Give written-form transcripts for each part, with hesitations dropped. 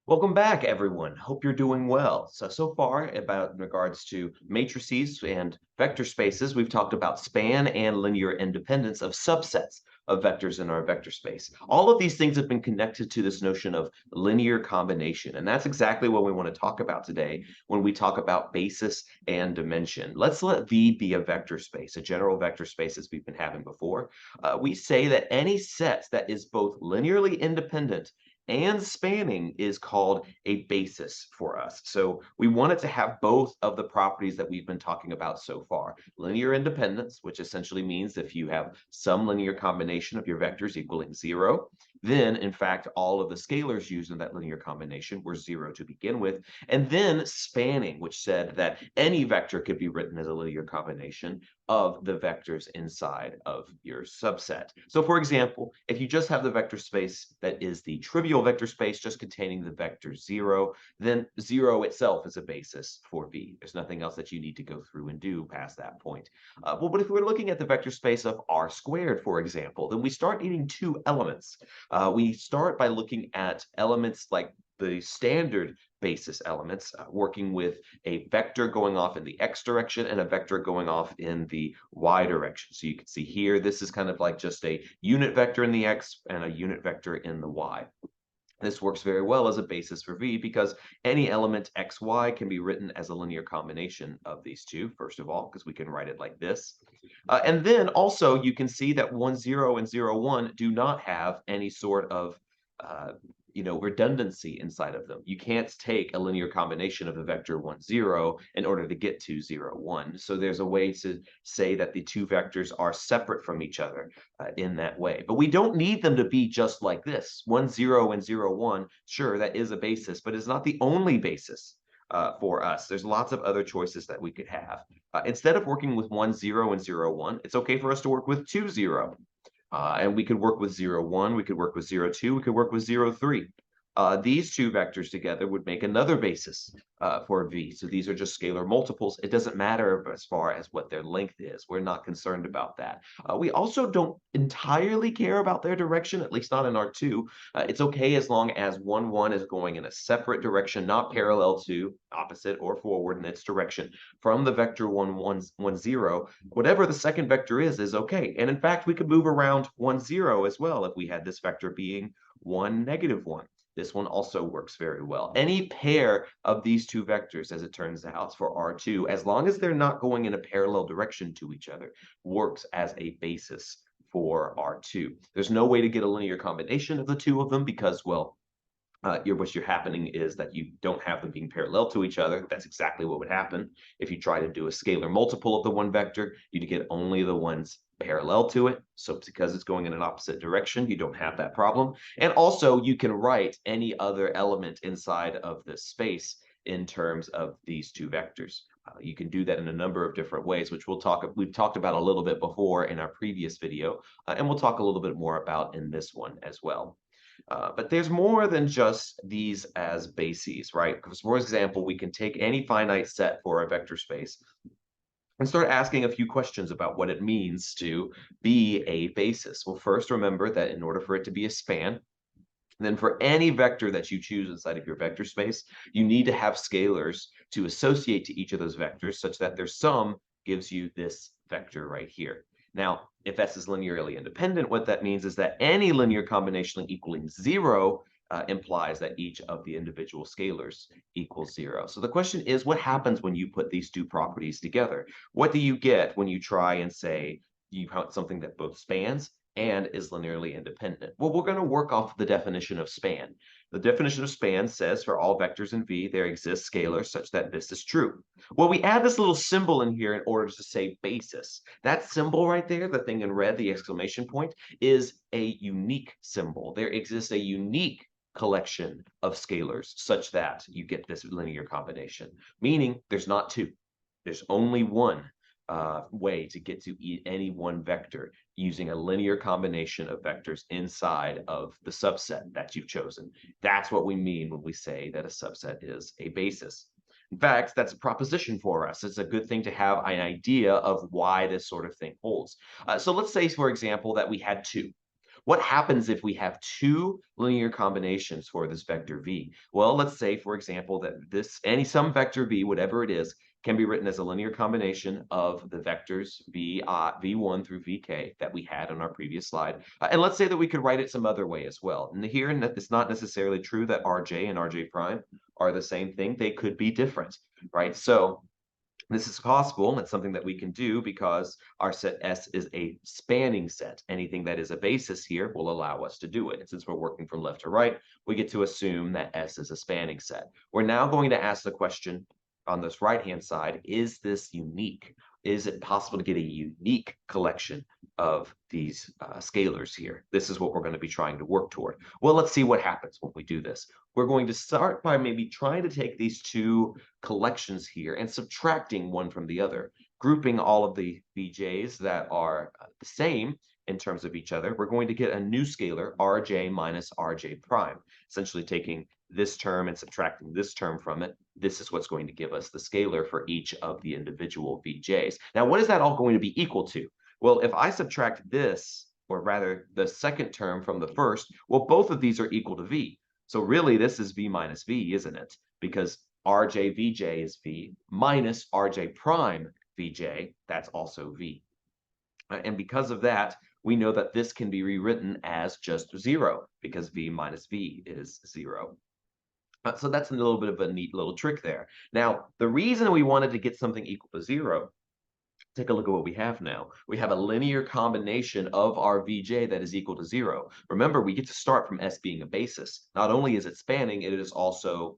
Welcome back, everyone. Hope you're doing well. So far about in regards to matrices and vector spaces, we've talked about span and linear independence of subsets of vectors in our vector space. All of these things have been connected to this notion of linear combination, and that's exactly what we want to talk about today when we talk about basis and dimension. Let's let V be a vector space, a general vector space as we've been having before. We say that any set that is both linearly independent and spanning is called a basis for us. So we want it to have both of the properties that we've been talking about so far. Linear independence, which essentially means if you have some linear combination of your vectors equaling 0, then in fact all of the scalars used in that linear combination were 0 to begin with. And then spanning, which said that any vector could be written as a linear combination of the vectors inside of your subset. So for example, if you just have the vector space that is the trivial vector space just containing the vector 0, then 0 itself is a basis for V. There's nothing else that you need to go through and do past that point. But if we're looking at the vector space of R squared, for example, then we start needing two elements. We start by looking at elements like the standard basis elements, working with a vector going off in the x direction and a vector going off in the y direction. So you can see here, this is kind of like just a unit vector in the x and a unit vector in the y. This works very well as a basis for V because any element xy can be written as a linear combination of these two, first of all, because we can write it like this. And then also you can see that 1, 0 and 0, 1 do not have any sort of uh, redundancy inside of them. You can't take a linear combination of the vector 1, 0 in order to get to 0, 1. So there's a way to say that the two vectors are separate from each other in that way. But we don't need them to be just like this. 1, 0 and 0, 1, sure, that is a basis, but it's not the only basis for us. There's lots of other choices that we could have. Instead of working with 1, 0 and 0, 1, it's okay for us to work with 2, 0. And we could work with 0, 1, we could work with 0, 2, we could work with 0, 3. These two vectors together would make another basis for V. So these are just scalar multiples. It doesn't matter as far as what their length is. We're not concerned about that. We also don't entirely care about their direction, at least not in R2. It's okay as long as 1, 1 is going in a separate direction, not parallel to, opposite, or forward in its direction from the vector 1, 1, 1, 0. Whatever the second vector is okay. And in fact, we could move around 1, 0 as well if we had this vector being 1, negative 1. This one also works very well. Any pair of these two vectors, as it turns out, for R2, as long as they're not going in a parallel direction to each other, works as a basis for R2. There's no way to get a linear combination of the two of them because, well, what's happening is that you don't have them being parallel to each other. That's exactly what would happen. If you try to do a scalar multiple of the one vector, you'd get only the ones parallel to it. So because it's going in an opposite direction, you don't have that problem. And also, you can write any other element inside of this space in terms of these two vectors. You can do that in a number of different ways, which we've talked about a little bit before in our previous video, and we'll talk a little bit more about in this one as well. But there's more than just these as bases, right? Because for example, we can take any finite set for a vector space and start asking a few questions about what it means to be a basis. Well, first, remember that in order for it to be a span, then for any vector that you choose inside of your vector space, you need to have scalars to associate to each of those vectors such that their sum gives you this vector right here. Now, if S is linearly independent, what that means is that any linear combination equaling 0 implies that each of the individual scalars equals 0. So the question is, what happens when you put these two properties together? What do you get when you try and say you have something that both spans and is linearly independent? Well, we're going to work off the definition of span. The definition of span says for all vectors in V, there exists scalars such that this is true. Well, we add this little symbol in here in order to say basis. That symbol right there, the thing in red, the exclamation point, is a unique symbol. There exists a unique collection of scalars such that you get this linear combination, meaning there's not two. There's only one way to get to any one vector using a linear combination of vectors inside of the subset that you've chosen. That's what we mean when we say that a subset is a basis. In fact, that's a proposition for us. It's a good thing to have an idea of why this sort of thing holds. So let's say, for example, that we had two. What happens if we have two linear combinations for this vector v? Well, let's say, for example, that some vector v, whatever it is, can be written as a linear combination of the vectors v1 through vk that we had on our previous slide. And let's say that we could write it some other way as well. And here, it's not necessarily true that rj and rj prime are the same thing. They could be different, right? So this is possible, and it's something that we can do because our set S is a spanning set. Anything that is a basis here will allow us to do it. And since we're working from left to right, we get to assume that S is a spanning set. We're now going to ask the question on this right-hand side, is this unique? Is it possible to get a unique collection of these scalars here? This is what we're going to be trying to work toward. Well, let's see what happens when we do this. We're going to start by maybe trying to take these two collections here and subtracting one from the other, grouping all of the VJs that are the same in terms of each other. We're going to get a new scalar, rj minus rj prime, essentially taking this term and subtracting this term from it. This is what's going to give us the scalar for each of the individual VJs. Now, what is that all going to be equal to? Well, if I subtract this, or rather the second term from the first, well, both of these are equal to v. So really, this is v minus v, isn't it? Because rj vj is v minus rj prime vj, that's also v. And because of that, we know that this can be rewritten as just 0, because v minus v is 0. So that's a little bit of a neat little trick there. Now, the reason we wanted to get something equal to 0, take a look at what we have now. We have a linear combination of our VJ that is equal to 0. Remember, we get to start from S being a basis. Not only is it spanning, it is also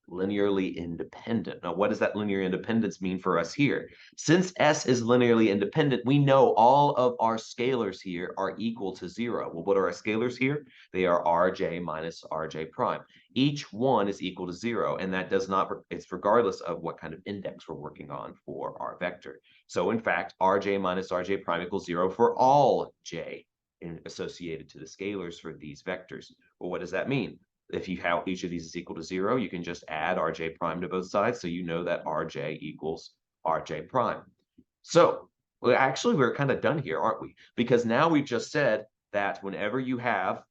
linearly independent. Now, what does that linear independence mean for us here? Since S is linearly independent, we know all of our scalars here are equal to 0. Well, what are our scalars here? They are rj minus rj prime. Each one is equal to 0, and that does not, it's regardless of what kind of index we're working on for our vector. So in fact, rj minus rj prime equals 0 for all j associated to the scalars for these vectors. Well, what does that mean? If you have each of these is equal to 0, you can just add rj prime to both sides, so you know that rj equals rj prime. So we're kind of done here, aren't we? Because now we've just said that whenever you have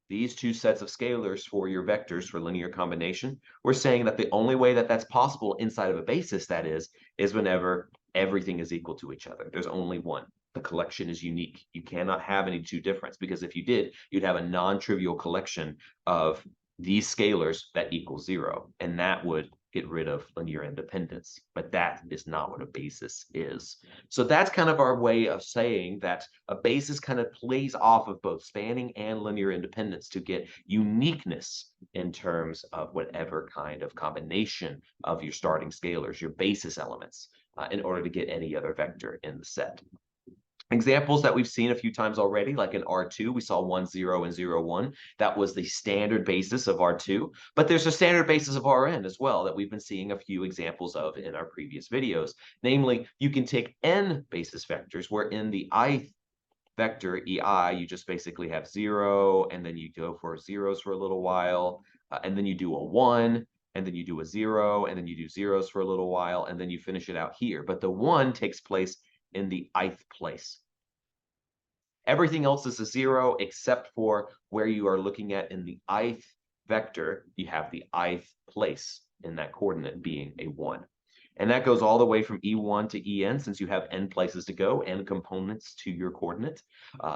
these two sets of scalars for your vectors for linear combination, we're saying that the only way that that's possible inside of a basis, that is whenever everything is equal to each other. There's only one. The collection is unique. You cannot have any two difference, because if you did, you'd have a non-trivial collection of these scalars that equal 0, and that would get rid of linear independence. But that is not what a basis is. So that's kind of our way of saying that a basis kind of plays off of both spanning and linear independence to get uniqueness in terms of whatever kind of combination of your starting scalars, your basis elements, in order to get any other vector in the set. Examples that we've seen a few times already, like in R2, we saw 1, 0, and 0, 1. That was the standard basis of R2. But there's a standard basis of Rn as well that we've been seeing a few examples of in our previous videos. Namely, you can take n basis vectors, where in the ith vector, ei, you just basically have 0, and then you go for zeros for a little while, and then you do a 1, and then you do a 0, and then you do zeros for a little while, and then you finish it out here. But the 1 takes place in the ith place. Everything else is a 0 except for where you are looking at in the ith vector, you have the ith place in that coordinate being a 1. And that goes all the way from E1 to En, since you have n places to go, n components to your coordinate.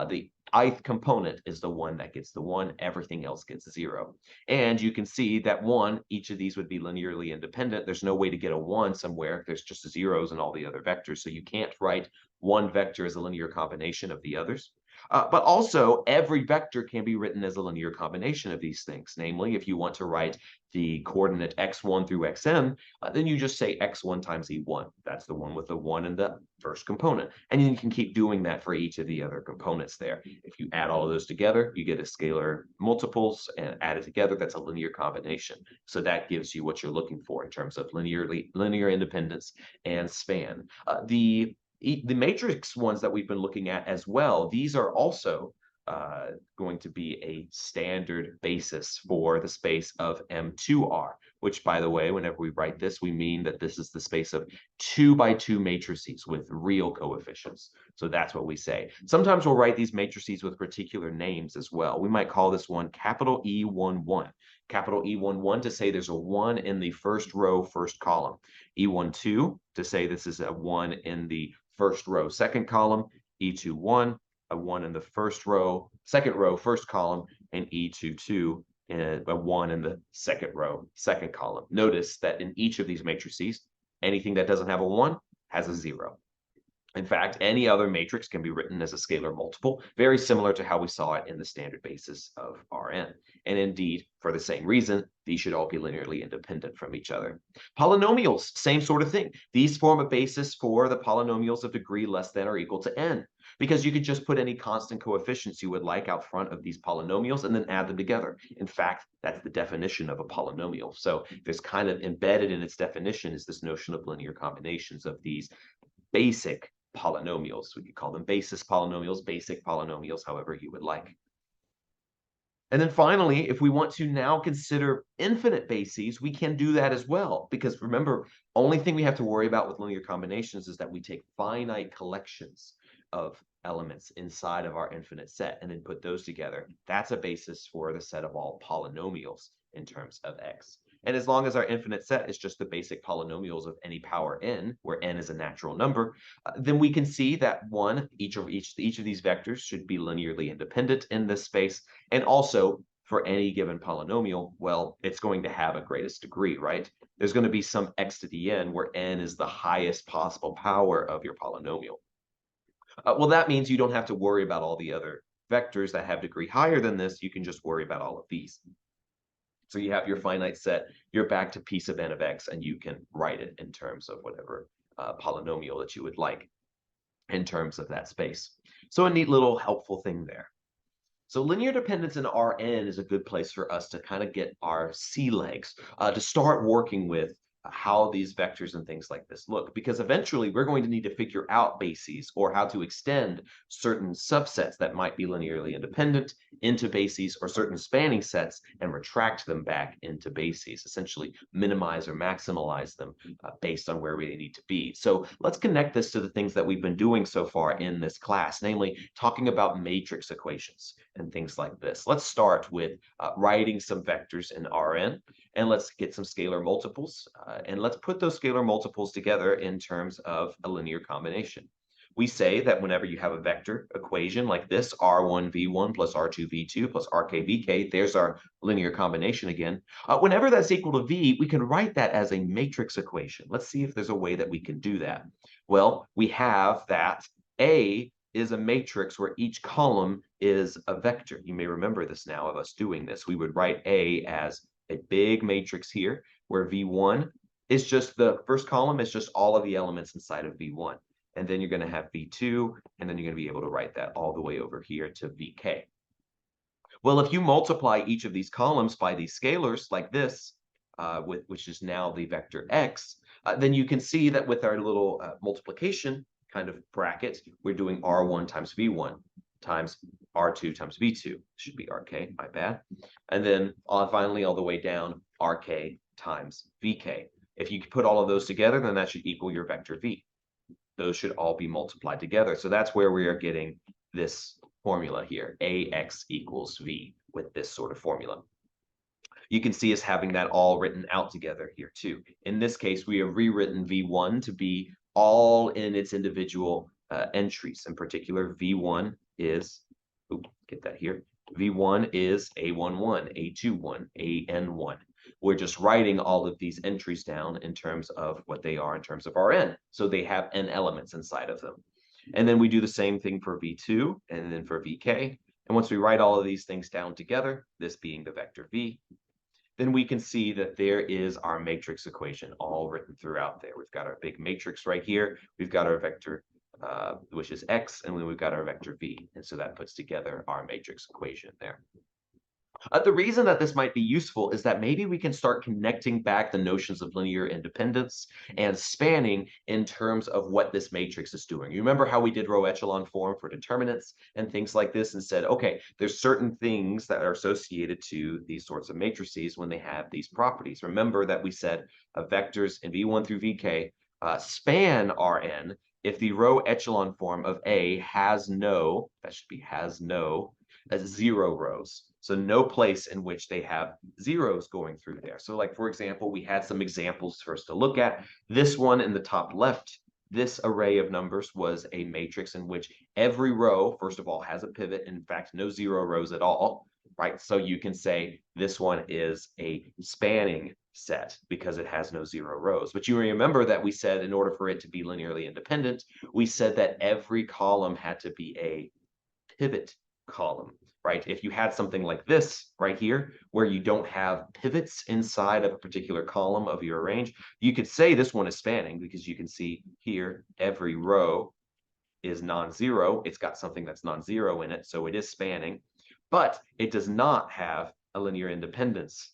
The ith component is the one that gets the 1, everything else gets 0. And you can see that 1, each of these would be linearly independent. There's no way to get a 1 somewhere. There's just zeros in all the other vectors, so you can't write one vector as a linear combination of the others. But also, every vector can be written as a linear combination of these things. Namely, if you want to write the coordinate x1 through xm, then you just say x1 times e1. That's the one with the 1 in the first component. And then you can keep doing that for each of the other components there. If you add all of those together, you get a scalar multiples, and add it together, that's a linear combination. So that gives you what you're looking for in terms of linear independence and span. The matrix ones that we've been looking at as well, these are also going to be a standard basis for the space of M2R, which, by the way, whenever we write this, we mean that this is the space of 2 by 2 matrices with real coefficients. So that's what we say. Sometimes we'll write these matrices with particular names as well. We might call this one capital E11. Capital E11 to say there's a 1 in the first row, first column. E12 to say this is a 1 in the first row, second column. E21, a 1 in the first row, second row, first column, and E22, and a 1 in the second row, second column. Notice that in each of these matrices, anything that doesn't have a 1 has a 0. In fact, any other matrix can be written as a scalar multiple, very similar to how we saw it in the standard basis of Rn. And indeed, for the same reason, these should all be linearly independent from each other. Polynomials, same sort of thing. These form a basis for the polynomials of degree less than or equal to n, because you could just put any constant coefficients you would like out front of these polynomials and then add them together. In fact, that's the definition of a polynomial. So there's kind of embedded in its definition is this notion of linear combinations of these basic polynomials. We could call them basis polynomials, basic polynomials, however you would like. And then finally, if we want to now consider infinite bases, we can do that as well. Because remember, only thing we have to worry about with linear combinations is that we take finite collections of elements inside of our infinite set and then put those together. That's a basis for the set of all polynomials in terms of x. And as long as our infinite set is just the basic polynomials of any power n, where n is a natural number, then we can see that each of these vectors should be linearly independent in this space. And also, for any given polynomial, well, it's going to have a greatest degree, right? There's going to be some x to the n where n is the highest possible power of your polynomial. Well, that means you don't have to worry about all the other vectors that have degree higher than this. You can just worry about all of these. So you have your finite set, you're back to p sub n of x, and you can write it in terms of whatever polynomial that you would like in terms of that space. So a neat little helpful thing there. So linear dependence in Rn is a good place for us to kind of get our sea legs, to start working with how these vectors and things like this look, because eventually we're going to need to figure out bases or how to extend certain subsets that might be linearly independent into bases or certain spanning sets and retract them back into bases, essentially minimize or maximize them based on where we need to be. So let's connect this to the things that we've been doing so far in this class, namely talking about matrix equations and things like this. Let's start with writing some vectors in Rn, and let's get some scalar multiples, and let's put those scalar multiples together in terms of a linear combination. We say that whenever you have a vector equation like this, R1v1 plus R2v2 plus RkVk, there's our linear combination again. Whenever that's equal to v, we can write that as a matrix equation. Let's see if there's a way that we can do that. Well, we have that A is a matrix where each column is a vector. You may remember this now of us doing this. We would write A as a big matrix here, where V1 is just the first column is just all of the elements inside of V1. And then you're going to have V2, and then you're going to be able to write that all the way over here to Vk. Well, if you multiply each of these columns by these scalars like this, which is now the vector x, then you can see that with our little multiplication kind of bracket, we're doing R1 times V1 times R2 times V2. Should be RK, my bad. And then finally, all the way down, RK times VK. If you put all of those together, then that should equal your vector V. Those should all be multiplied together. So that's where we are getting this formula here, AX equals V, with this sort of formula. You can see us having that all written out together here too. In this case, we have rewritten V1 to be all in its individual entries. In particular, V1 is, get that here, V1 is A11, A21, AN1. We're just writing all of these entries down in terms of what they are in terms of Rn. So they have n elements inside of them. And then we do the same thing for V2 and then for Vk. And once we write all of these things down together, this being the vector V, then we can see that there is our matrix equation all written throughout there. We've got our big matrix right here. We've got our vector, which is x, and then we've got our vector v. And so that puts together our matrix equation there. The reason that this might be useful is that maybe we can start connecting back the notions of linear independence and spanning in terms of what this matrix is doing. You remember how we did row echelon form for determinants and things like this and said, okay, there's certain things that are associated to these sorts of matrices when they have these properties. Remember that we said vectors in V1 through Vk span Rn if the row echelon form of A has no, that should be has no, zero rows. So no place in which they have zeros going through there. So like, for example, we had some examples for us to look at. This one in the top left, this array of numbers was a matrix in which every row, first of all, has a pivot. In fact, no zero rows at all, right? So you can say this one is a spanning set because it has no zero rows. But you remember that we said in order for it to be linearly independent, we said that every column had to be a pivot column, right? If you had something like this right here, where you don't have pivots inside of a particular column of your range, you could say this one is spanning because you can see here every row is non-zero. It's got something that's non-zero in it, so it is spanning, but it does not have a linear independence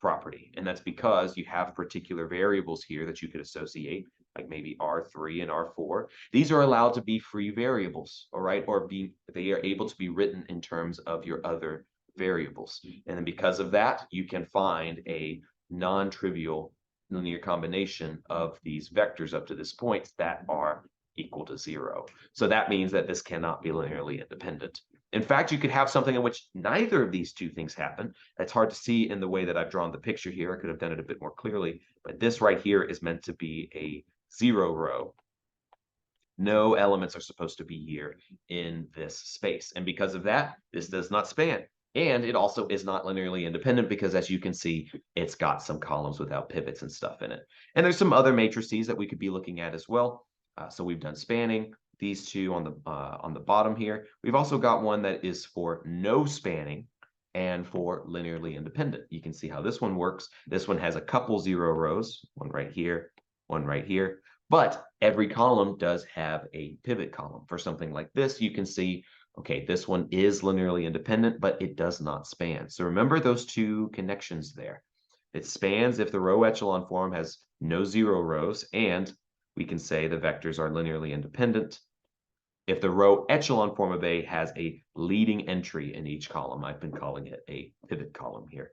property. And that's because you have particular variables here that you could associate, like maybe R3 and R4. These are allowed to be free variables, all right? Or they are able to be written in terms of your other variables. And then because of that, you can find a non-trivial linear combination of these vectors up to this point that are equal to zero. So that means that this cannot be linearly independent. In fact, you could have something in which neither of these two things happen. It's hard to see in the way that I've drawn the picture here. I could have done it a bit more clearly, but this right here is meant to be a zero row. No elements are supposed to be here in this space. And because of that, this does not span. And it also is not linearly independent because, as you can see, it's got some columns without pivots and stuff in it. And there's some other matrices that we could be looking at as well. So we've done spanning, these two on the bottom here. We've also got one that is for no spanning and for linearly independent. You can see how this one works. This one has a couple zero rows, one right here, one right here. But every column does have a pivot column. For something like this, you can see, okay, this one is linearly independent, but it does not span. So remember those two connections there. It spans if the row echelon form has no zero rows, and we can say the vectors are linearly independent if the row echelon form of A has a leading entry in each column. I've been calling it a pivot column here.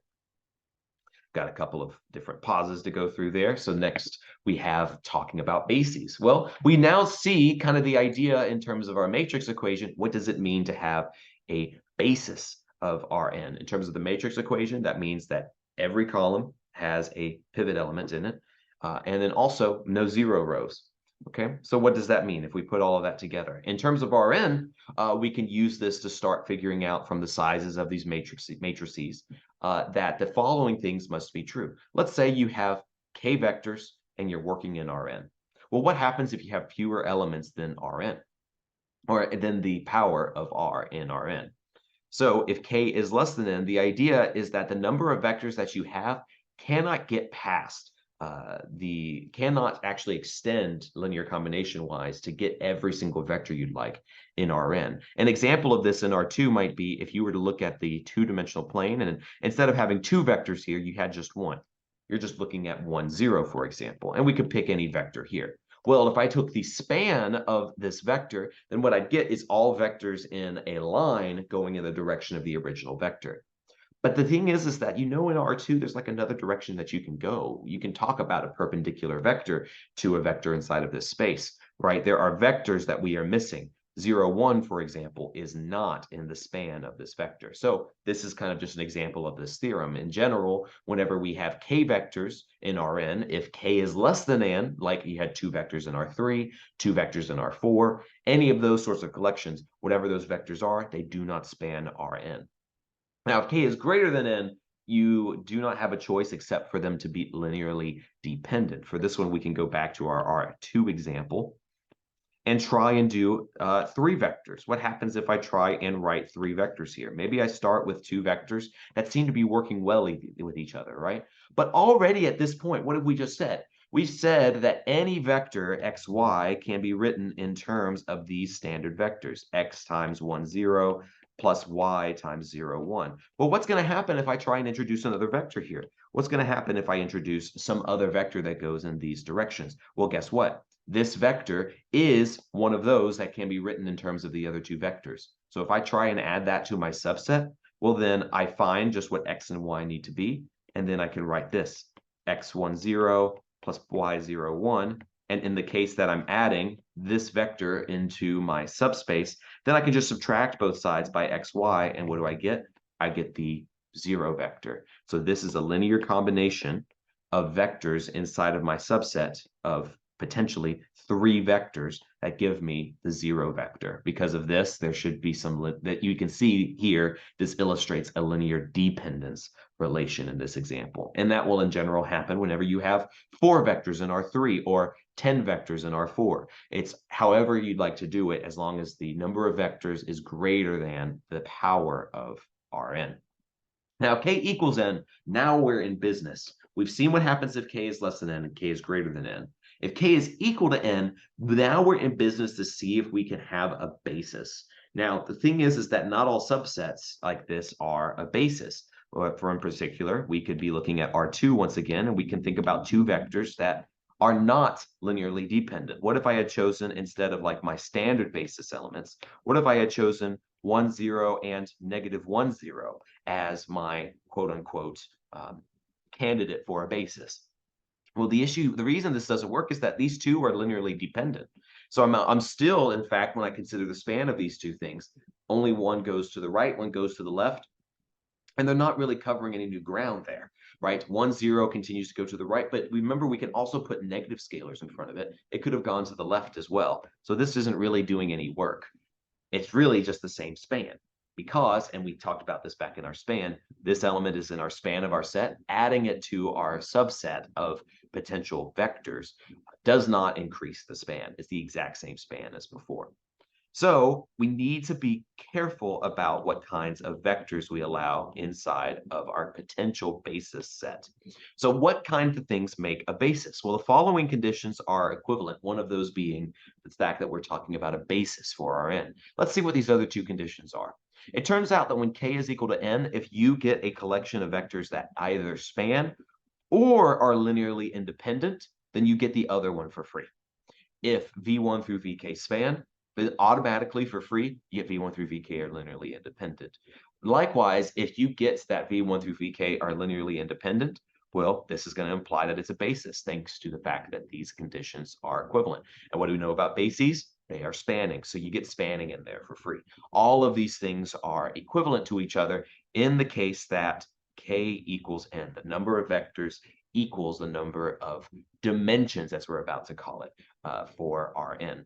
Got a couple of different pauses to go through there. So next we have talking about bases. Well, we now see kind of the idea in terms of our matrix equation. What does it mean to have a basis of Rn? In terms of the matrix equation, that means that every column has a pivot element in it, and then also no zero rows. Okay, so what does that mean if we put all of that together? In terms of Rn, we can use this to start figuring out from the sizes of these matrices that the following things must be true. Let's say you have k vectors and you're working in Rn. Well, what happens if you have fewer elements than Rn, or than the power of R in Rn? So if k is less than n, the idea is that the number of vectors that you have cannot get past cannot actually extend linear combination wise to get every single vector you'd like in Rn. An example of this in R2 might be if you were to look at the two-dimensional plane, and instead of having two vectors here, you had just one. You're just looking at 1, 0, for example, and we could pick any vector here. Well, if I took the span of this vector, then what I'd get is all vectors in a line going in the direction of the original vector. But the thing is that, in R2, there's like another direction that you can go. You can talk about a perpendicular vector to a vector inside of this space, right? There are vectors that we are missing. 0, 1, for example, is not in the span of this vector. So this is kind of just an example of this theorem. In general, whenever we have k vectors in Rn, if k is less than n, like you had two vectors in R3, two vectors in R4, any of those sorts of collections, whatever those vectors are, they do not span Rn. Now, if k is greater than n, you do not have a choice except for them to be linearly dependent. For this one, we can go back to our R2 example and try and do 3 vectors. What happens if I try and write 3 vectors here? Maybe I start with 2 vectors that seem to be working well with each other, right? But already at this point, what have we just said? We said that any vector xy can be written in terms of these standard vectors, x times 1, 0, plus y times 0, 1. Well, what's going to happen if I try and introduce another vector here? What's going to happen if I introduce some other vector that goes in these directions? Well, guess what? This vector is one of those that can be written in terms of the other two vectors. So if I try and add that to my subset, well, then I find just what x and y need to be, and then I can write this, x1, 0 plus y0, 1. And in the case that I'm adding this vector into my subspace, then I can just subtract both sides by xy, and what do I get? I get the 0 vector. So this is a linear combination of vectors inside of my subset of potentially 3 vectors that give me the 0 vector. Because of this, there should be some that you can see here. This illustrates a linear dependence relation in this example. And that will in general happen whenever you have 4 vectors in R3 or 10 vectors in R4. It's however you'd like to do it, as long as the number of vectors is greater than the power of Rn. Now, k equals n, now we're in business. We've seen what happens if k is less than n and k is greater than n. If k is equal to n, now we're in business to see if we can have a basis. Now, the thing is that not all subsets like this are a basis. For in particular, we could be looking at R2 once again, and we can think about 2 vectors that are not linearly dependent. What if I had chosen, instead of like my standard basis elements, what if I had chosen 1, 0 and -1, 0 as my quote unquote candidate for a basis? Well, the reason this doesn't work is that these two are linearly dependent. So I'm still, in fact, when I consider the span of these two things, only one goes to the right, one goes to the left, and they're not really covering any new ground there, right? 1, 0 continues to go to the right, but remember, we can also put negative scalars in front of it. It could have gone to the left as well. So this isn't really doing any work. It's really just the same span because, and we talked about this back in our span, this element is in our span of our set. Adding it to our subset of potential vectors does not increase the span. It's the exact same span as before. So we need to be careful about what kinds of vectors we allow inside of our potential basis set. So what kinds of things make a basis? Well, the following conditions are equivalent, one of those being the fact that we're talking about a basis for Rn. Let's see what these other two conditions are. It turns out that when k is equal to n, if you get a collection of vectors that either span or are linearly independent, then you get the other one for free. If v1 through vk span, then automatically for free, you get v1 through vk are linearly independent. Likewise, if you get that v1 through vk are linearly independent, well, this is going to imply that it's a basis, thanks to the fact that these conditions are equivalent. And what do we know about bases? They are spanning, so you get spanning in there for free. All of these things are equivalent to each other in the case that k equals n. The number of vectors equals the number of dimensions, as we're about to call it, for Rn.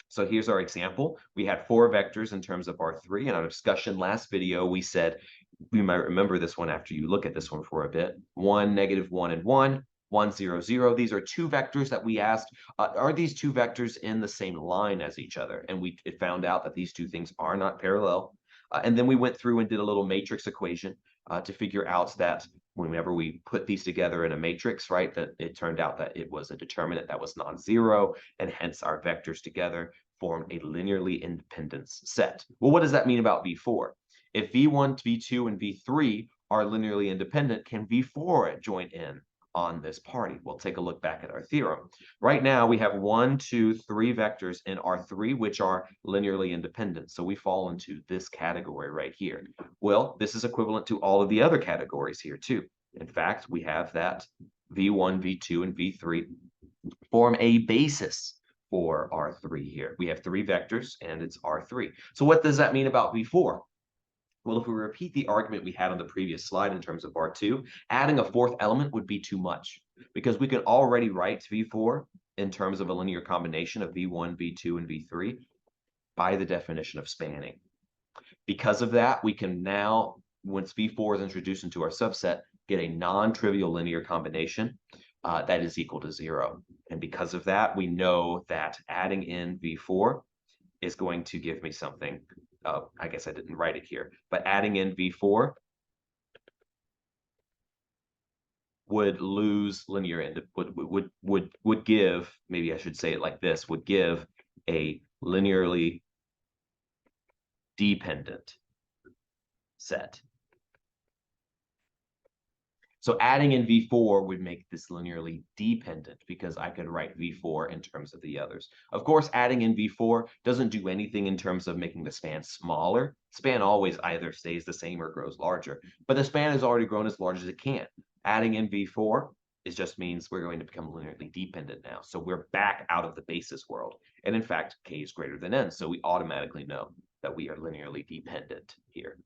So here's our example. We had 4 vectors in terms of R3. In our discussion last video, we said, you might remember this one after you look at this one for a bit, 1, -1, and 1, 1, 0, 0. These are 2 vectors that we asked, are these 2 vectors in the same line as each other? And it found out that these two things are not parallel. And then we went through and did a little matrix equation to figure out that whenever we put these together in a matrix, right, that it turned out that it was a determinant that was non-zero, and hence our vectors together form a linearly independent set. Well, what does that mean about V4? If V1, V2, and V3 are linearly independent, can V4 join in on this party? We'll take a look back at our theorem. Right now, we have 1, 2, 3 vectors in R3, which are linearly independent. So we fall into this category right here. Well, this is equivalent to all of the other categories here too. In fact, we have that V1, V2, and V3 form a basis for R3 here. We have 3 vectors and it's R3. So what does that mean about V4? Well, if we repeat the argument we had on the previous slide in terms of R2, adding a 4th element would be too much because we can already write V4 in terms of a linear combination of V1, V2, and V3 by the definition of spanning. Because of that, we can now, once V4 is introduced into our subset, get a non-trivial linear combination that is equal to 0. And because of that, we know that adding in V4 is going to give me something. I guess I didn't write it here, but adding in V4 would lose linear and would give, maybe I should say it like this, would give a linearly dependent set. So adding in V4 would make this linearly dependent because I could write V4 in terms of the others. Of course, adding in V4 doesn't do anything in terms of making the span smaller. Span always either stays the same or grows larger, but the span has already grown as large as it can. Adding in V4 just means we're going to become linearly dependent now. So we're back out of the basis world. And in fact, k is greater than n, so we automatically know that we are linearly dependent here.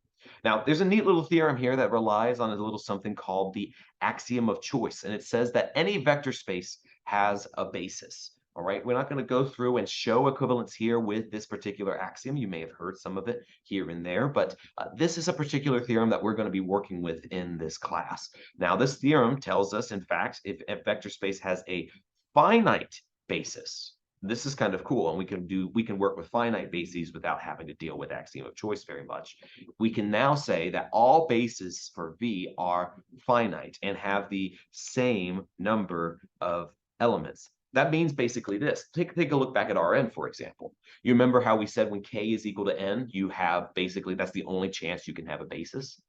Now, there's a neat little theorem here that relies on a little something called the axiom of choice, and it says that any vector space has a basis. All right, we're not going to go through and show equivalence here with this particular axiom. You may have heard some of it here and there, but this is a particular theorem that we're going to be working with in this class. Now, this theorem tells us, in fact, if a vector space has a finite basis, this is kind of cool, and we can work with finite bases without having to deal with axiom of choice very much. We can now say that all bases for V are finite and have the same number of elements. That means basically this. Take a look back at Rn, for example. You remember how we said when k is equal to n, you have basically, that's the only chance you can have a basis?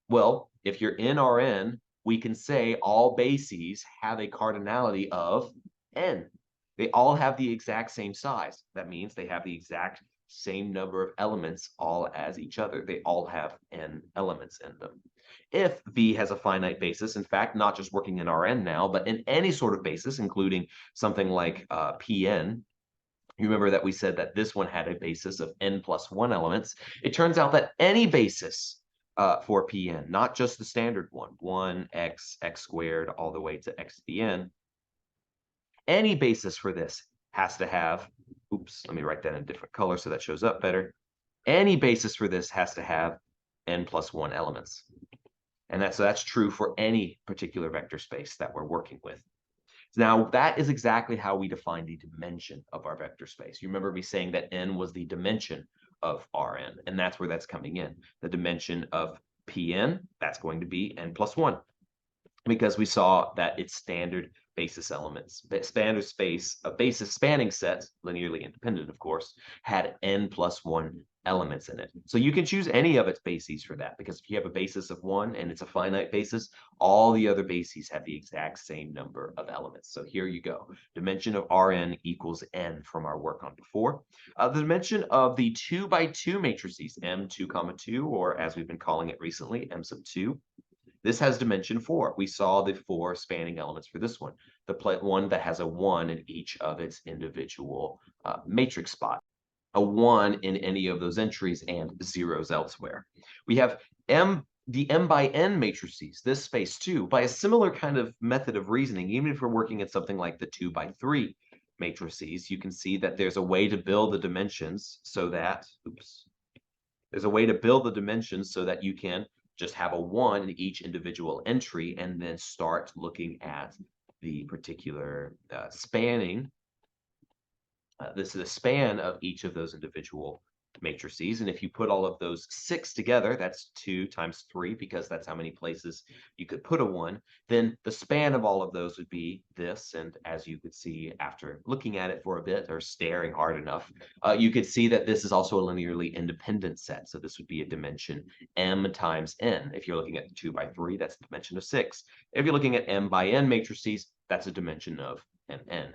Well, if you're in Rn, we can say all bases have a cardinality of n. They all have the exact same size. That means they have the exact same number of elements all as each other. They all have n elements in them. If V has a finite basis, in fact, not just working in Rn now, but in any sort of basis, including something like Pn, you remember that we said that this one had a basis of n plus 1 elements. It turns out that any basis for Pn, not just the standard one, 1x, x squared, all the way to x to the n, any basis for this has to have, oops, let me write that in a different color so that shows up better. Any basis for this has to have n plus 1 elements. And that's true for any particular vector space that we're working with. Now, that is exactly how we define the dimension of our vector space. You remember me saying that n was the dimension of Rn, and that's where that's coming in. The dimension of Pn, that's going to be n plus 1, because we saw that its standard basis elements, standard space, a basis spanning set, linearly independent, of course, had n plus 1 elements in it. So you can choose any of its bases for that, because if you have a basis of 1 and it's a finite basis, all the other bases have the exact same number of elements. So here you go. Dimension of Rn equals n from our work on before. The dimension of the 2 by 2 matrices, M2, 2, or as we've been calling it recently, M sub 2, this has dimension 4. We saw the 4 spanning elements for this one, the one that has a 1 in each of its individual matrix spot, a 1 in any of those entries and zeros elsewhere. We have the m by n matrices, this space too, by a similar kind of method of reasoning. Even if we're working at something like the 2 by 3 matrices, you can see that there's a way to build the dimensions so that, there's a way to build the dimensions so that you can just have a 1 in each individual entry and then start looking at the particular spanning. This is the span of each of those individual matrices. And if you put all of those 6 together, that's 2 times 3, because that's how many places you could put a 1, then the span of all of those would be this. And as you could see after looking at it for a bit or staring hard enough, you could see that this is also a linearly independent set. So this would be a dimension m times n. If you're looking at 2 by 3, that's a dimension of 6. If you're looking at m by n matrices, that's a dimension of mn.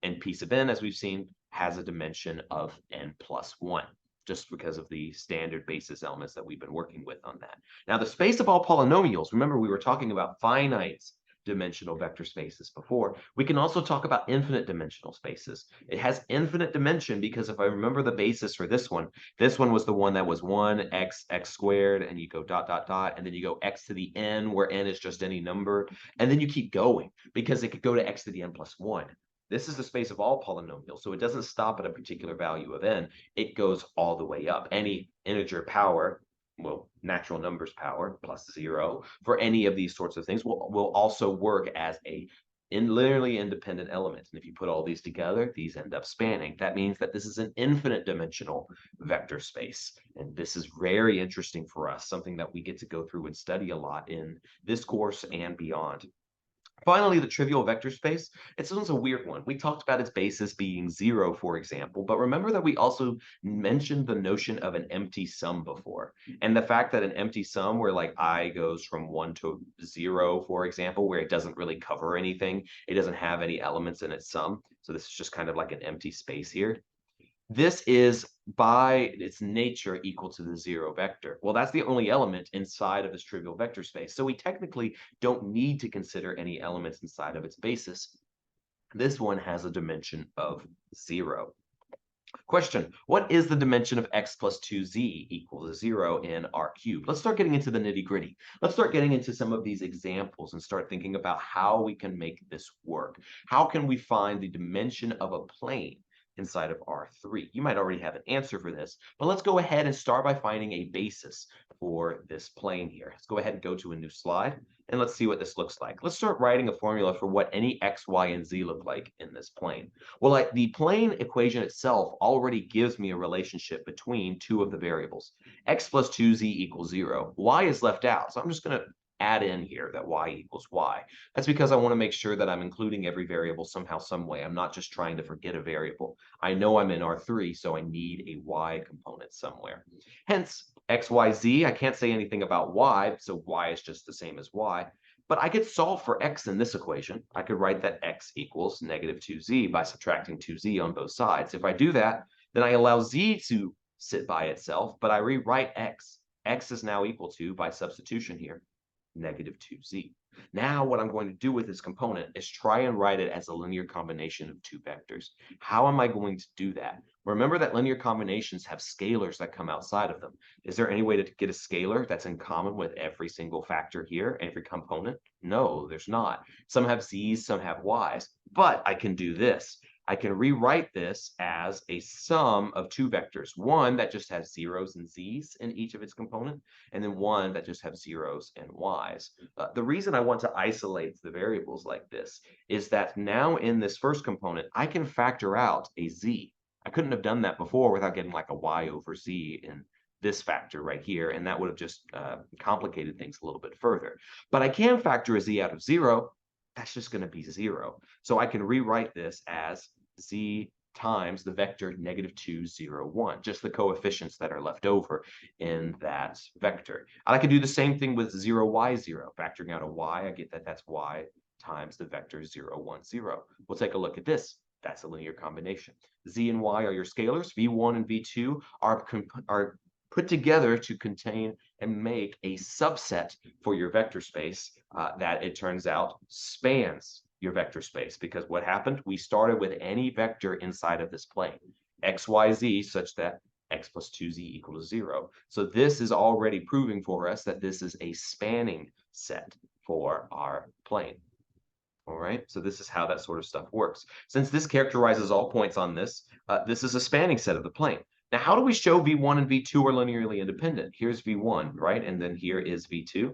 And P sub n, as we've seen, has a dimension of n plus 1, just because of the standard basis elements that we've been working with on that. Now, the space of all polynomials, remember we were talking about finite dimensional vector spaces before. We can also talk about infinite dimensional spaces. It has infinite dimension because if I remember the basis for this one was the one that was 1x, x squared, and you go dot, dot, dot, and then you go x to the n, where n is just any number, and then you keep going because it could go to x to the n plus 1. This is the space of all polynomials, so it doesn't stop at a particular value of n. It goes all the way up. Any integer power, well, natural numbers power plus 0 for any of these sorts of things will also work as a linearly independent element. And if you put all these together, these end up spanning. That means that this is an infinite dimensional vector space. And this is very interesting for us, something that we get to go through and study a lot in this course and beyond. Finally, the trivial vector space. It's one's a weird one. We talked about its basis being 0, for example, but remember that we also mentioned the notion of an empty sum before. And the fact that an empty sum where like I goes from 1 to 0, for example, where it doesn't really cover anything, it doesn't have any elements in its sum. So this is just kind of like an empty space here. This is by its nature equal to the 0 vector. Well, that's the only element inside of this trivial vector space. So we technically don't need to consider any elements inside of its basis. This one has a dimension of 0. Question, what is the dimension of x plus 2z equals 0 in R cubed? Let's start getting into the nitty-gritty. Let's start getting into some of these examples and start thinking about how we can make this work. How can we find the dimension of a plane inside of R3? You might already have an answer for this, but let's go ahead and start by finding a basis for this plane here. Let's go ahead and go to a new slide, and let's see what this looks like. Let's start writing a formula for what any x, y, and z look like in this plane. Well, like the plane equation itself already gives me a relationship between two of the variables. X plus 2z equals 0. Y is left out, so I'm just going to add in here that y equals y. That's because I want to make sure that I'm including every variable somehow, some way. I'm not just trying to forget a variable. I know I'm in R3, so I need a y component somewhere. Hence, x, y, z, I can't say anything about y, so y is just the same as y. But I could solve for x in this equation. I could write that x equals negative 2z by subtracting 2z on both sides. If I do that, then I allow z to sit by itself, but I rewrite x. X is now equal to, by substitution here, negative 2z. Now what I'm going to do with this component is try and write it as a linear combination of two vectors. How am I going to do that? Remember that linear combinations have scalars that come outside of them. Is there any way to get a scalar that's in common with every single factor here, every component? No, there's not. Some have z's, some have y's, but I can do this. I can rewrite this as a sum of two vectors, one that just has zeros and z's in each of its component, and then one that just have zeros and y's. The reason I want to isolate the variables like this is that now in this first component, I can factor out a z. I couldn't have done that before without getting like a y over z in this factor right here, and that would have just complicated things a little bit further. But I can factor a z out of 0. That's just going to be 0. So I can rewrite this as z times the vector negative 2, 0, 1, just the coefficients that are left over in that vector. And I can do the same thing with 0, y, 0. Factoring out a y, I get that that's y times the vector 0, 1, 0. We'll take a look at this. That's a linear combination. Z and y are your scalars. V1 and V2 are put together to contain and make a subset for your vector space that it turns out spans your vector space. Because what happened? We started with any vector inside of this plane, x, y, z, such that x plus 2z equals 0. So this is already proving for us that this is a spanning set for our plane. All right, so this is how that sort of stuff works. Since this characterizes all points on this, this is a spanning set of the plane. Now, how do we show V1 and V2 are linearly independent? Here's V1, right? And then here is V2.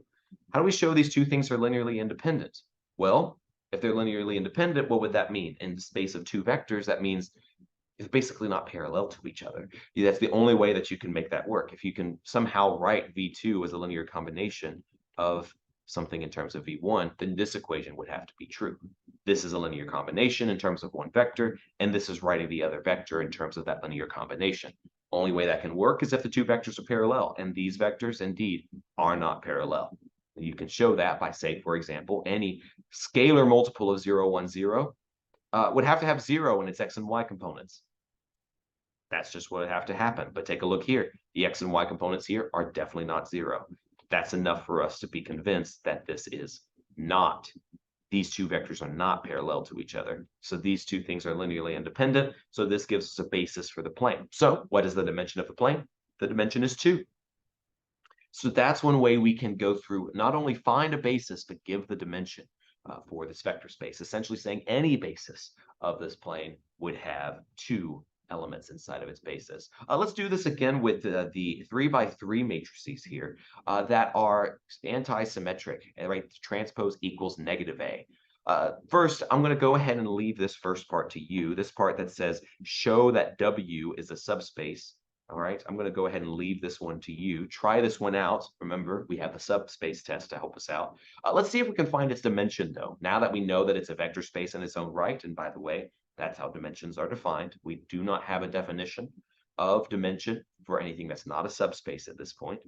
How do we show these two things are linearly independent? Well, if they're linearly independent, what would that mean? In the space of two vectors, that means it's basically not parallel to each other. That's the only way that you can make that work. If you can somehow write V2 as a linear combination of something in terms of V1, then this equation would have to be true. This is a linear combination in terms of one vector, and this is writing the other vector in terms of that linear combination. Only way that can work is if the two vectors are parallel, and these vectors indeed are not parallel. You can show that by, say, for example, any scalar multiple of 0, 1, 0 would have to have 0 in its x and y components. That's just what would have to happen. But take a look here. The x and y components here are definitely not 0. That's enough for us to be convinced that this is not, these two vectors are not parallel to each other. So these two things are linearly independent. So this gives us a basis for the plane. So what is the dimension of the plane? The dimension is 2. So that's one way we can go through, not only find a basis, but give the dimension for this vector space, essentially saying any basis of this plane would have 2 elements inside of its basis. Let's do this again with the 3x3 matrices here that are anti-symmetric, right? Transpose equals negative A. First, I'm going to go ahead and leave this first part to you, this part that says show that W is a subspace All right, I'm going to go ahead and leave this one to you. Try this one out. Remember, we have the subspace test to help us out. Let's see if we can find its dimension, though. Now that we know that it's a vector space in its own right, and by the way, that's how dimensions are defined. We do not have a definition of dimension for anything that's not a subspace at this point.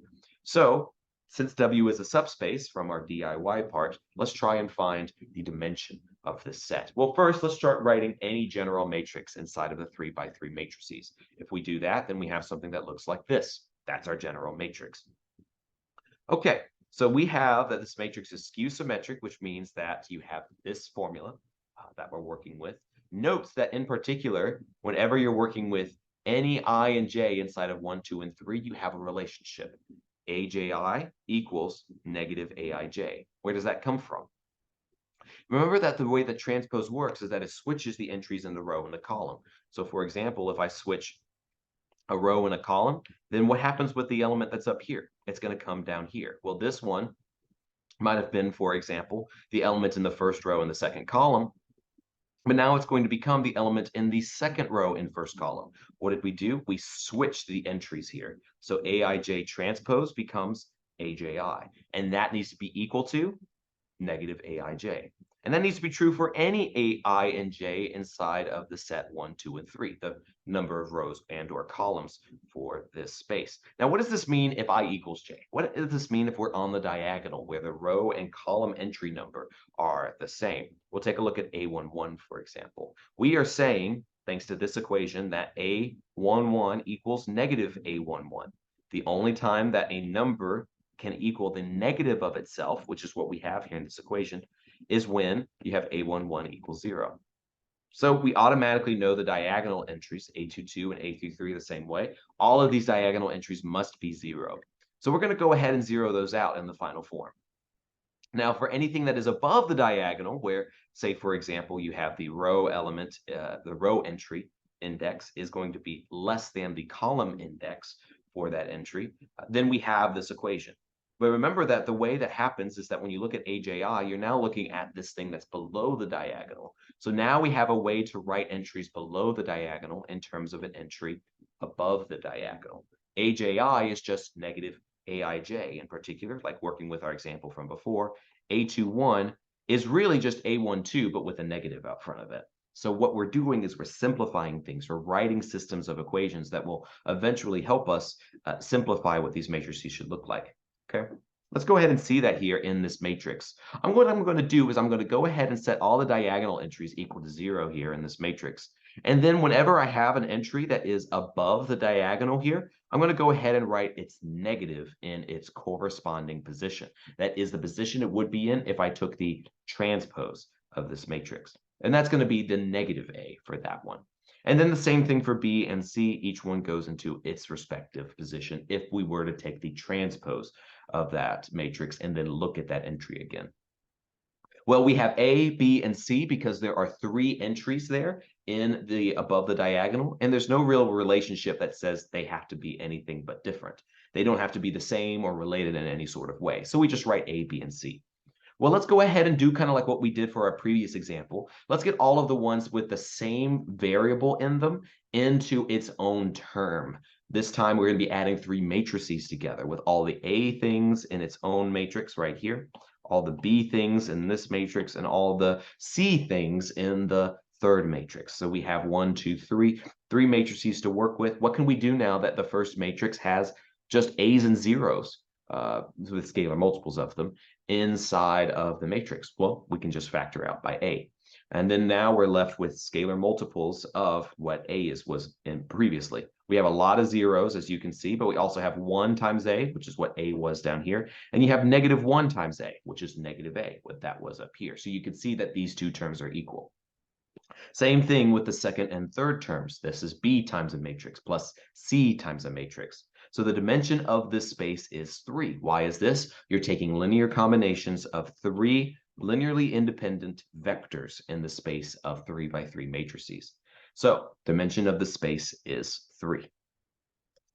So, since W is a subspace from our DIY part, let's try and find the dimension of this set. Well, first, let's start writing any general matrix inside of the 3 by 3 matrices. If we do that, then we have something that looks like this. That's our general matrix. Okay, so we have that this matrix is skew symmetric, which means that you have this formula that we're working with. Note that in particular, whenever you're working with any I and j inside of 1, 2, and 3, you have a relationship. AJI equals negative AIJ. Where does that come from? Remember that the way that transpose works is that it switches the entries in the row and the column. So for example, if I switch a row and a column, then what happens with the element that's up here? It's going to come down here. Well, this one might have been, for example, the element in the first row and the second column, but now it's going to become the element in the second row in first column. What did we do? We switched the entries here. So AIJ transpose becomes AJI, and that needs to be equal to negative AIJ. And that needs to be true for any AI and J inside of the set 1, 2, and 3, the number of rows and or columns for this space. Now, what does this mean if I equals J? What does this mean if we're on the diagonal where the row and column entry number are the same? We'll take a look at A11, for example. We are saying, thanks to this equation, that A11 equals negative A11. The only time that a number can equal the negative of itself, which is what we have here in this equation, is when you have A11 equals 0. So we automatically know the diagonal entries, A22 and A33 the same way. All of these diagonal entries must be 0. So we're going to go ahead and zero those out in the final form. Now, for anything that is above the diagonal, where, say, for example, you have the row element, the row entry index is going to be less than the column index for that entry, then we have this equation. But remember that the way that happens is that when you look at AJI, you're now looking at this thing that's below the diagonal. So now we have a way to write entries below the diagonal in terms of an entry above the diagonal. AJI is just negative AIJ in particular, like working with our example from before. A21 is really just A12, but with a negative out front of it. So what we're doing is we're simplifying things. We're writing systems of equations that will eventually help us simplify what these matrices should look like. Okay, let's go ahead and see that here in this matrix. What I'm going to do is I'm going to go ahead and set all the diagonal entries equal to 0 here in this matrix. And then whenever I have an entry that is above the diagonal here, I'm going to go ahead and write its negative in its corresponding position. That is the position it would be in if I took the transpose of this matrix. And that's going to be the negative A for that one. And then the same thing for B and C, each one goes into its respective position if we were to take the transpose of that matrix and then look at that entry again. Well, we have A, B, and C because there are 3 entries there in the above the diagonal, and there's no real relationship that says they have to be anything but different. They don't have to be the same or related in any sort of way. So we just write A, B, and C. Well, let's go ahead and do kind of like what we did for our previous example. Let's get all of the ones with the same variable in them into its own term. This time we're going to be adding 3 matrices together with all the A things in its own matrix right here, all the B things in this matrix, and all the C things in the third matrix. So we have 1, 2, 3 matrices to work with. What can we do now that the first matrix has just A's and zeros? With scalar multiples of them inside of the matrix? Well, we can just factor out by A. And then now we're left with scalar multiples of what A was in previously. We have a lot of zeros, as you can see, but we also have 1 times A, which is what A was down here. And you have negative 1 times A, which is negative A, what that was up here. So you can see that these 2 terms are equal. Same thing with the second and third terms. This is B times a matrix plus C times a matrix. So the dimension of this space is 3. Why is this? You're taking linear combinations of 3 linearly independent vectors in the space of 3 by 3 matrices. So dimension of the space is 3.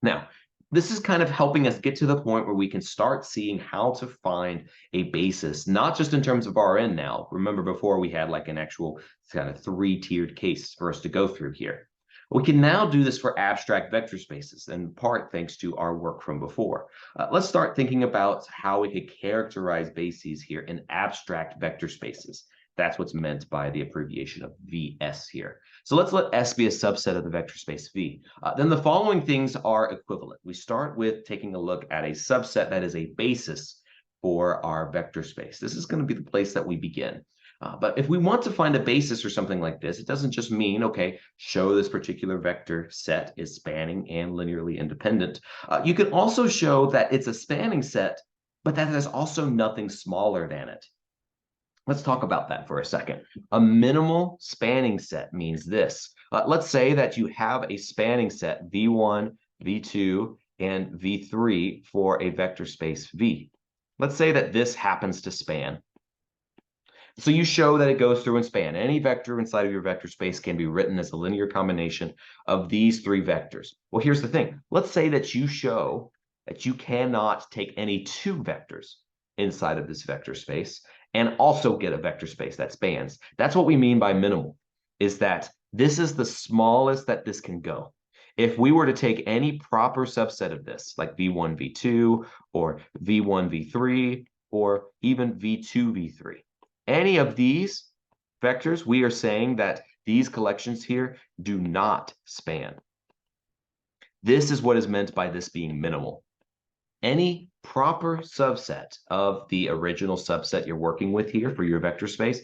Now, this is kind of helping us get to the point where we can start seeing how to find a basis, not just in terms of Rn now. Remember before we had like an actual kind of 3-tiered case for us to go through here. We can now do this for abstract vector spaces, in part thanks to our work from before. Let's start thinking about how we could characterize bases here in abstract vector spaces. That's what's meant by the abbreviation of VS here. So let's let S be a subset of the vector space V. Then the following things are equivalent. We start with taking a look at a subset that is a basis for our vector space. This is going to be the place that we begin. But if we want to find a basis or something like this, it doesn't just mean, okay, show this particular vector set is spanning and linearly independent. You can also show that it's a spanning set, but that there's also nothing smaller than it. Let's talk about that for a second. A minimal spanning set means this. Let's say that you have a spanning set V1, V2, and V3 for a vector space V. Let's say that this happens to span. So you show that it goes through and span. Any vector inside of your vector space can be written as a linear combination of these three vectors. Well, here's the thing. Let's say that you show that you cannot take any two vectors inside of this vector space and also get a vector space that spans. That's what we mean by minimal, is that this is the smallest that this can go. If we were to take any proper subset of this, like V1, V2, or V1, V3, or even V2, V3, any of these vectors, we are saying that these collections here do not span. This is what is meant by this being minimal. Any proper subset of the original subset you're working with here for your vector space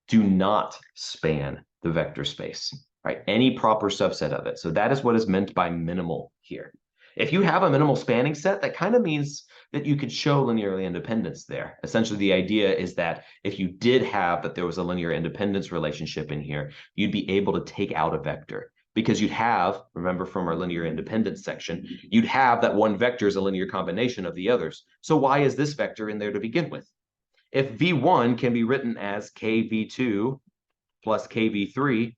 do not span the vector space, right? Any proper subset of it. So that is what is meant by minimal here. If you have a minimal spanning set, that kind of means that you could show linearly independence there. Essentially, the idea is that if you did have that there was a linear independence relationship in here, you'd be able to take out a vector. Because you'd have, remember from our linear independence section, you'd have that one vector is a linear combination of the others. So why is this vector in there to begin with? If V1 can be written as KV2 plus KV3,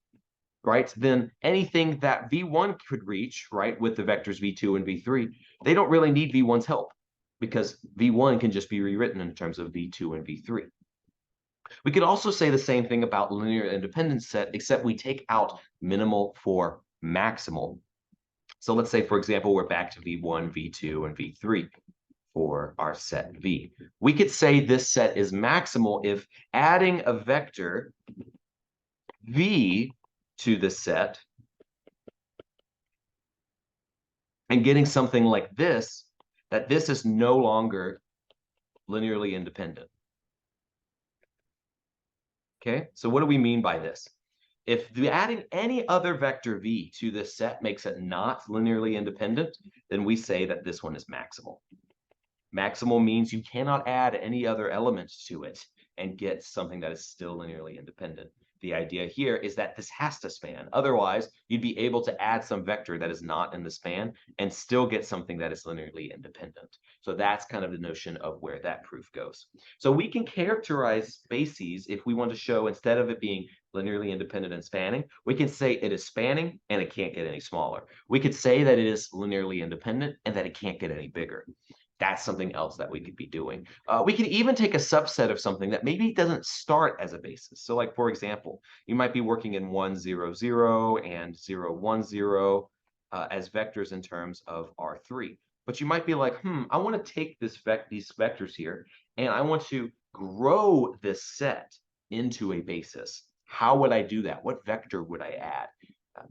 right, then anything that V1 could reach, right, with the vectors V2 and V3, they don't really need V1's help because V1 can just be rewritten in terms of V2 and V3. We could also say the same thing about linear independence set, except we take out minimal for maximal. So let's say, for example, we're back to V1, V2, and V3 for our set V. We could say this set is maximal if adding a vector V to the set and getting something like this, that this is no longer linearly independent. Okay, so what do we mean by this? If adding any other vector V to this set makes it not linearly independent, then we say that this one is maximal. Maximal means you cannot add any other elements to it and get something that is still linearly independent. The idea here is that this has to span. Otherwise, you'd be able to add some vector that is not in the span and still get something that is linearly independent. So that's kind of the notion of where that proof goes. So we can characterize bases if we want to show, instead of it being linearly independent and spanning, we can say it is spanning and it can't get any smaller. We could say that it is linearly independent and that it can't get any bigger. That's something else that we could be doing. We can even take a subset of something that maybe doesn't start as a basis. So like, for example, you might be working in 1, 0, 0 and 0, 1, 0 as vectors in terms of R3. But you might be like, I want to take these vectors here and I want to grow this set into a basis. How would I do that? What vector would I add?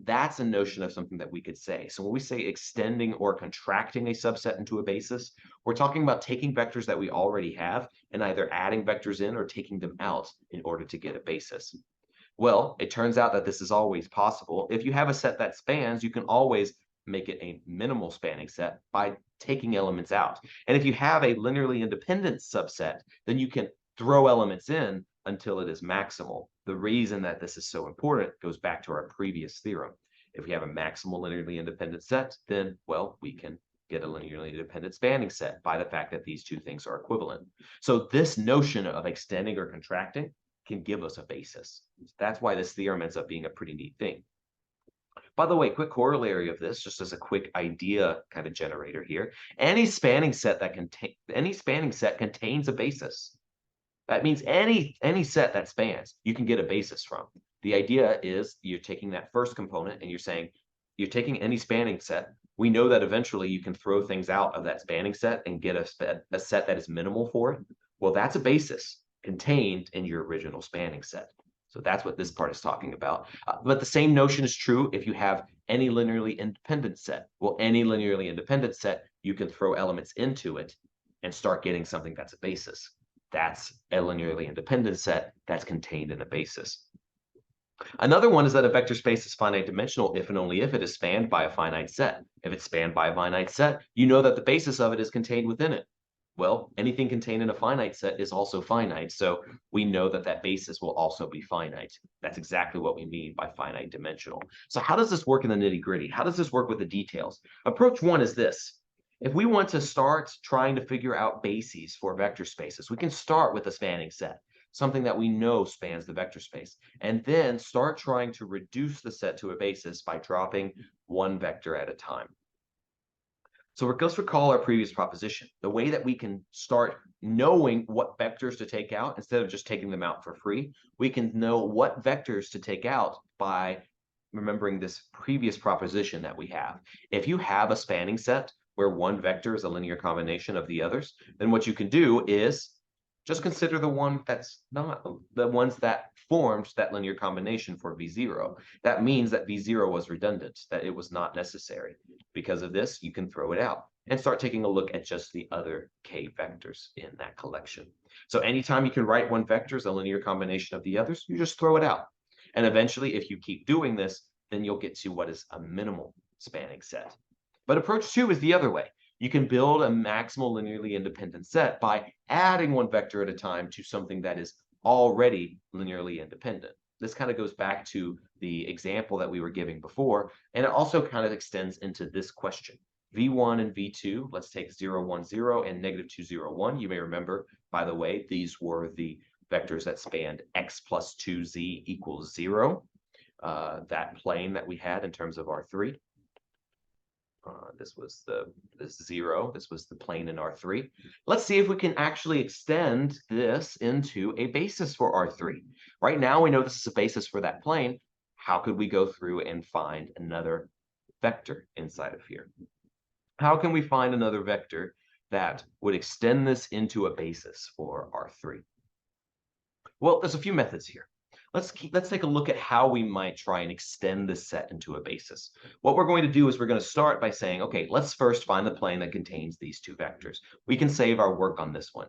That's a notion of something that we could say. So when we say extending or contracting a subset into a basis, we're talking about taking vectors that we already have and either adding vectors in or taking them out in order to get a basis. Well, it turns out that this is always possible. If you have a set that spans, you can always make it a minimal spanning set by taking elements out. And if you have a linearly independent subset, then you can throw elements in until it is maximal. The reason that this is so important goes back to our previous theorem. If we have a maximal linearly independent set, then, well, we can get a linearly independent spanning set by the fact that these two things are equivalent. So this notion of extending or contracting can give us a basis. That's why this theorem ends up being a pretty neat thing. By the way, quick corollary of this, just as a quick idea kind of generator here, any spanning set contains a basis. That means any set that spans, you can get a basis from. The idea is you're taking that first component and you're saying, you're taking any spanning set. We know that eventually you can throw things out of that spanning set and get a set that is minimal for it. Well, that's a basis contained in your original spanning set. So that's what this part is talking about. But the same notion is true if you have any linearly independent set. Well, any linearly independent set, you can throw elements into it and start getting something that's a basis. That's a linearly independent set that's contained in a basis. Another one is that a vector space is finite dimensional if and only if it is spanned by a finite set. If it's spanned by a finite set, you know that the basis of it is contained within it. Well, anything contained in a finite set is also finite, so we know that that basis will also be finite. That's exactly what we mean by finite dimensional. So how does this work in the nitty-gritty? How does this work with the details? Approach one is this. If we want to start trying to figure out bases for vector spaces, we can start with a spanning set, something that we know spans the vector space, and then start trying to reduce the set to a basis by dropping one vector at a time. So let's recall our previous proposition. The way that we can start knowing what vectors to take out, instead of just taking them out for free, we can know what vectors to take out by remembering this previous proposition that we have. If you have a spanning set where one vector is a linear combination of the others, then what you can do is just consider the one that's not, the ones that formed that linear combination for V0. That means that V0 was redundant, that it was not necessary. Because of this, you can throw it out and start taking a look at just the other k vectors in that collection. So anytime you can write one vector as a linear combination of the others, you just throw it out. And eventually, if you keep doing this, then you'll get to what is a minimal spanning set. But approach two is the other way. You can build a maximal linearly independent set by adding one vector at a time to something that is already linearly independent. This kind of goes back to the example that we were giving before, and it also kind of extends into this question. V1 and V2, let's take 0, 1, 0 and negative 2, 0, 1. You may remember, by the way, these were the vectors that spanned x plus 2z equals 0, that plane that we had in terms of R3. This was the 0. This was the plane in R3. Let's see if we can actually extend this into a basis for R3. Right now, we know this is a basis for that plane. How could we go through and find another vector inside of here? How can we find another vector that would extend this into a basis for R3? Well, there's a few methods here. Let's take a look at how we might try and extend this set into a basis. What we're going to do is we're going to start by saying, okay, let's first find the plane that contains these two vectors. We can save our work on this one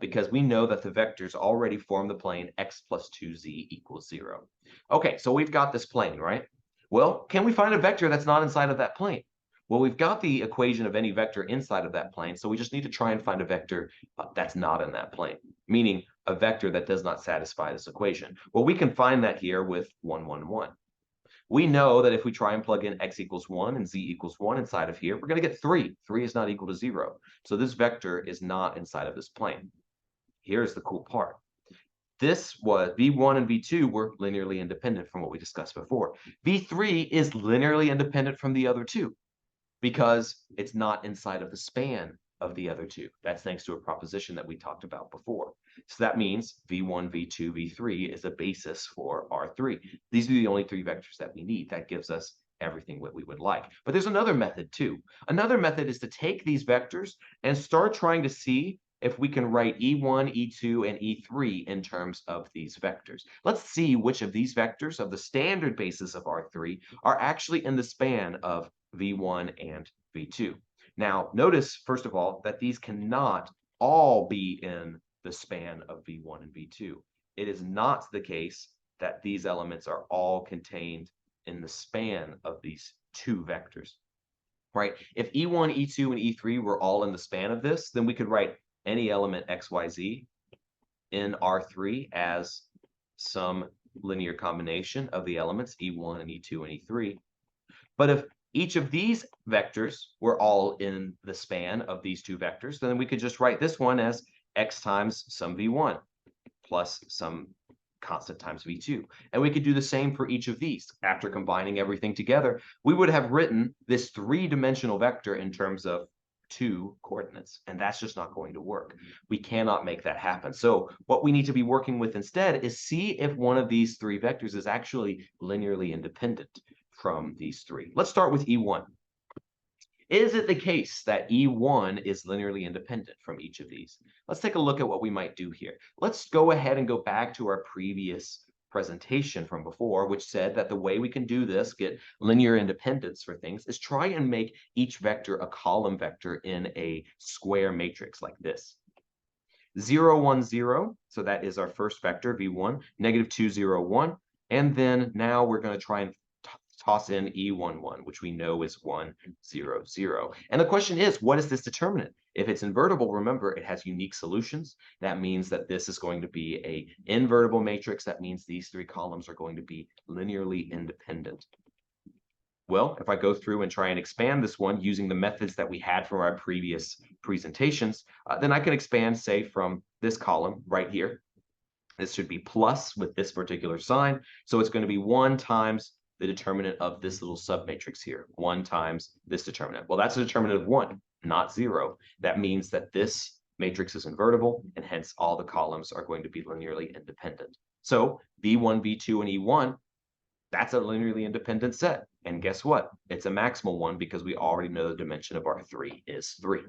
because we know that the vectors already form the plane x plus 2z equals 0. Okay, so we've got this plane, right? Well, can we find a vector that's not inside of that plane? Well, we've got the equation of any vector inside of that plane, so we just need to try and find a vector that's not in that plane, meaning a vector that does not satisfy this equation. Well, we can find that here with 1, 1, 1. We know that if we try and plug in x equals 1 and z equals 1 inside of here, we're going to get 3. 3 is not equal to 0. So this vector is not inside of this plane. Here's the cool part. This was V1 and V2 were linearly independent from what we discussed before. V3 is linearly independent from the other two, because it's not inside of the span of the other two. That's thanks to a proposition that we talked about before. So that means V1, V2, V3 is a basis for R3. These are the only three vectors that we need. That gives us everything what we would like. But there's another method too. Another method is to take these vectors and start trying to see if we can write E1, E2, and E3 in terms of these vectors. Let's see which of these vectors of the standard basis of R3 are actually in the span of V1 and V2. Now, notice, first of all, that these cannot all be in the span of V1 and V2. It is not the case that these elements are all contained in the span of these two vectors, right? If E1, E2, and E3 were all in the span of this, then we could write any element x, y, z in R3 as some linear combination of the elements E1 and E2 and E3. But if each of these vectors were all in the span of these two vectors, then we could just write this one as x times some V1 plus some constant times V2. And we could do the same for each of these. After combining everything together, we would have written this three-dimensional vector in terms of two coordinates, and that's just not going to work. We cannot make that happen. So what we need to be working with instead is see if one of these three vectors is actually linearly independent from these three. Let's start with E1. Is it the case that E1 is linearly independent from each of these? Let's take a look at what we might do here. Let's go ahead and go back to our previous presentation from before, which said that the way we can do this, get linear independence for things, is try and make each vector a column vector in a square matrix like this. 0, 1, 0, so that is our first vector, V1, negative 2, 0, 1, and then now we're going to try and toss in E11, which we know is 1, 0, 0. And the question is, what is this determinant? If it's invertible, remember, it has unique solutions. That means that this is going to be a invertible matrix. That means these three columns are going to be linearly independent. Well, if I go through and try and expand this one using the methods that we had from our previous presentations, then I can expand, say, from this column right here. This should be plus with this particular sign. So it's going to be 1 times the determinant of this little submatrix here, 1 times this determinant. Well, that's a determinant of 1, not 0. That means that this matrix is invertible, and hence all the columns are going to be linearly independent. So V1, V2, and E1, that's a linearly independent set. And guess what? It's a maximal one because we already know the dimension of our 3 is 3.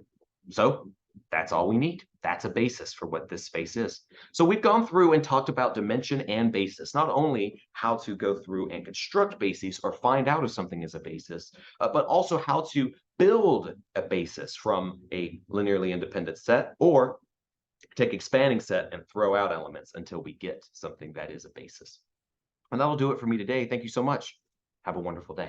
So that's all we need. That's a basis for what this space is. So we've gone through and talked about dimension and basis, not only how to go through and construct bases or find out if something is a basis, but also how to build a basis from a linearly independent set, or take expanding set and throw out elements until we get something that is a basis. And that'll do it for me today. Thank you so much. Have a wonderful day.